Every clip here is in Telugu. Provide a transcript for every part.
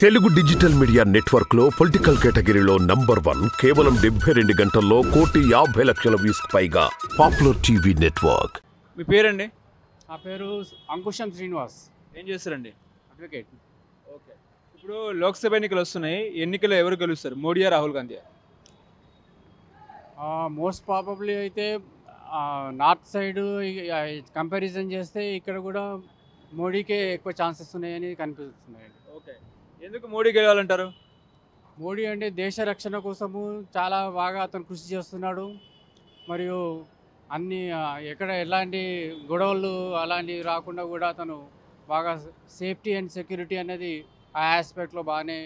తెలుగు డిజిటల్ మీడియా నెట్వర్క్ లో పొలిటికల్ కేటగిరీలో నంబర్ 1 కేవలం 72 గంటల్లో 1,50,00,000 వ్యూస్ పైగా పాపులర్ టీవీ నెట్వర్క్. మీ పేరండి? నా పేరు అంకుశం శ్రీనివాస్, ఏం చేస్తారండి? అడ్వకేట్. ఓకే. ఇప్పుడు లోక్సభ ఎన్నికలు వస్తున్నాయి. ఎన్నికల్లో ఎవరు గెలుస్తారు, మోడీయా రాహుల్ గాంధీయా? మోస్ట్ ప్రాబబ్లీ అయితే నార్త్ సైడ్ కంపారిజన్ చేస్తే ఇక్కడ కూడా మోడీకే ఎక్కువ ఛాన్సెస్ ఉన్నాయని కనిపిస్తున్నాయండి. ఓకే. ఎందుకు మోడీ గెలవాలంటారు? మోడీ అంటే దేశ రక్షణ కోసము చాలా బాగా అతను కృషి చేస్తున్నాడు. మరియు అన్ని ఎక్కడ ఎలాంటి గొడవలు అలాంటివి రాకుండా కూడా అతను బాగా సేఫ్టీ అండ్ సెక్యూరిటీ అనేది ఆ ఆస్పెక్ట్లో బాగానే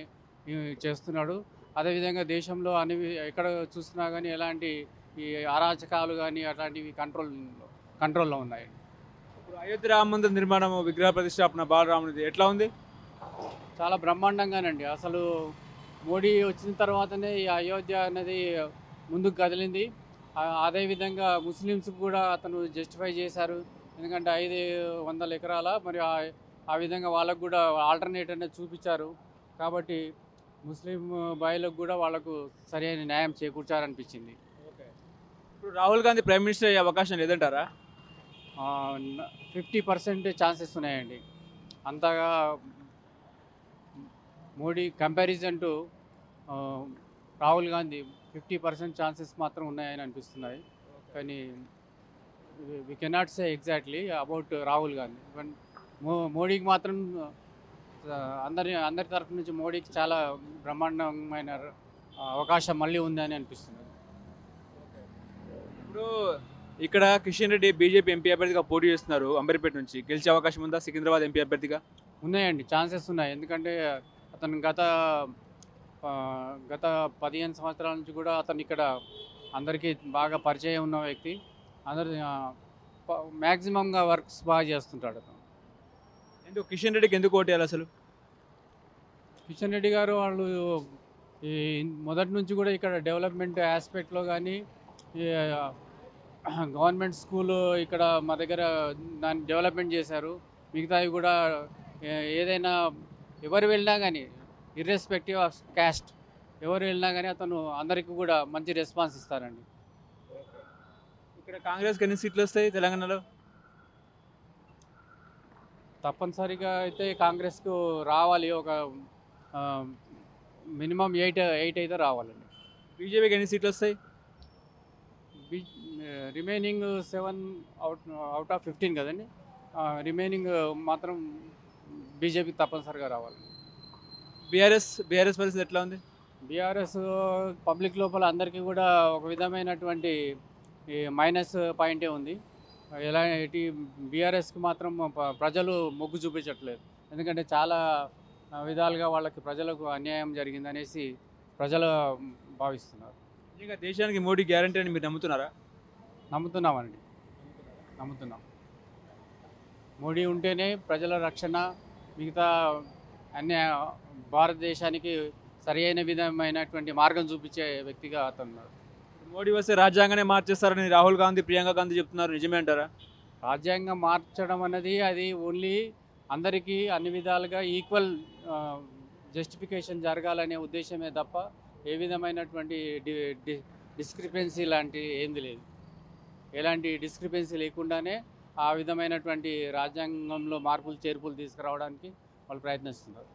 చేస్తున్నాడు. అదేవిధంగా దేశంలో అన్ని ఎక్కడ చూసినా కానీ ఎలాంటి ఈ అరాచకాలు కానీ అట్లాంటివి కంట్రోల్లో ఉన్నాయి. ఇప్పుడు అయోధ్య రామ మందిర నిర్మాణం, విగ్రహ ప్రతిష్టాపన బాలరామునిది ఎట్లా ఉంది? చాలా బ్రహ్మాండంగానండి. అసలు మోడీ వచ్చిన తర్వాతనే ఈ అయోధ్య అనేది ముందుకు కదిలింది. అదేవిధంగా ముస్లిమ్స్కి కూడా అతను జస్టిఫై చేశారు. ఎందుకంటే 500 ఎకరాల మరి ఆ విధంగా వాళ్ళకు కూడా ఆల్టర్నేట్ అనేది చూపించారు. కాబట్టి ముస్లిం బాయ్లకు కూడా వాళ్ళకు సరైన న్యాయం చేకూర్చారనిపించింది. ఓకే. ఇప్పుడు రాహుల్ గాంధీ ప్రైమ్ మినిస్టర్ అయ్యే అవకాశం లేదంటారా? 50% ఛాన్సెస్ ఉన్నాయండి. అంతగా Modi comparison to Rahul Gandhi 50% chances మాత్రం ఉన్నాయని అనిపిస్తున్నాయి. కానీ we cannot say exactly about Rahul Gandhi. మోడీకి మాత్రం అందరి తరఫు నుంచి మోడీకి చాలా బ్రహ్మాండమైన అవకాశం మళ్ళీ ఉందని అనిపిస్తుంది. ఇప్పుడు ఇక్కడ కిషన్ రెడ్డి బీజేపీ ఎంపీ అభ్యర్థిగా పోటీ చేస్తున్నారు. అంబర్పేట నుంచి గెలిచే అవకాశం ఉందా సికింద్రాబాద్ ఎంపీ అభ్యర్థిగా? ఉన్నాయండి, ఛాన్సెస్ ఉన్నాయి. ఎందుకంటే అతను గత 15 సంవత్సరాల నుంచి కూడా అతను ఇక్కడ అందరికీ బాగా పరిచయం ఉన్న వ్యక్తి. అందరు మ్యాక్సిమంగా వర్క్స్ బాగా చేస్తుంటాడు అతను. ఎందుకు కిషన్ రెడ్డికి ఎందుకు ఓటు వేయాలి అసలు? కిషన్ రెడ్డి గారు వాళ్ళు ఈ మొదటి నుంచి కూడా ఇక్కడ డెవలప్మెంట్ ఆస్పెక్ట్లో కానీ గవర్నమెంట్ స్కూల్ ఇక్కడ మా దగ్గర దాన్ని డెవలప్మెంట్ చేశారు. మిగతావి కూడా ఏదైనా ఎవరు వెళ్ళినా కానీ ఇర్రెస్పెక్టివ్ ఆఫ్ క్యాస్ట్ ఎవరు వెళ్ళినా కానీ అతను అందరికీ కూడా మంచి రెస్పాన్స్ ఇస్తారండి. ఇక్కడ కాంగ్రెస్కి ఎన్ని సీట్లు వస్తాయి తెలంగాణలో? తప్పనిసరిగా అయితే కాంగ్రెస్కు రావాలి, ఒక మినిమం 8 అయితే రావాలండి. బీజేపీకి ఎన్ని సీట్లు వస్తాయి? రిమైనింగ్ 7 అవుట్ ఆఫ్ 15 కదండి. రిమైనింగ్ మాత్రం బీజేపీకి తప్పనిసరిగా రావాలి. బీఆర్ఎస్ పరిస్థితి ఎట్లా ఉంది? బీఆర్ఎస్ పబ్లిక్ లోపల అందరికీ కూడా ఒక విధమైనటువంటి మైనస్ పాయింటే ఉంది. ఎలాంటి బీఆర్ఎస్కి మాత్రం ప్రజలు మొగ్గు చూపించట్లేదు. ఎందుకంటే చాలా విధాలుగా వాళ్ళకి ప్రజలకు అన్యాయం జరిగిందనేసి ప్రజలు భావిస్తున్నారు. ఇంకా దేశానికి మోడీ గ్యారంటీ అని మీరు నమ్ముతున్నారా? నమ్ముతున్నామండి, నమ్ముతున్నాం. మోడీ ఉంటేనే ప్రజల రక్షణ, మిగతా అన్ని భారతదేశానికి సరి అయిన విధమైనటువంటి మార్గం చూపించే వ్యక్తిగా అతను. మోడీ వస్తే రాజ్యాంగానే మార్చేస్తారని రాహుల్ గాంధీ, ప్రియాంక గాంధీ చెప్తున్నారు. నిజమే అంటారా? రాజ్యాంగం మార్చడం అనేది అది ఓన్లీ అందరికీ అన్ని విధాలుగా ఈక్వల్ జస్టిఫికేషన్ జరగాలనే ఉద్దేశమే తప్ప ఏ విధమైనటువంటి డిస్క్రిపెన్సీ లాంటి ఏంది లేదు. ఎలాంటి డిస్క్రిపెన్సీ లేకుండానే ఆ విధమైనటువంటి రాజ్యాంగంలో మార్పులు చేర్పులు తీసుకురావడానికి వాళ్ళు ప్రయత్నిస్తున్నారు.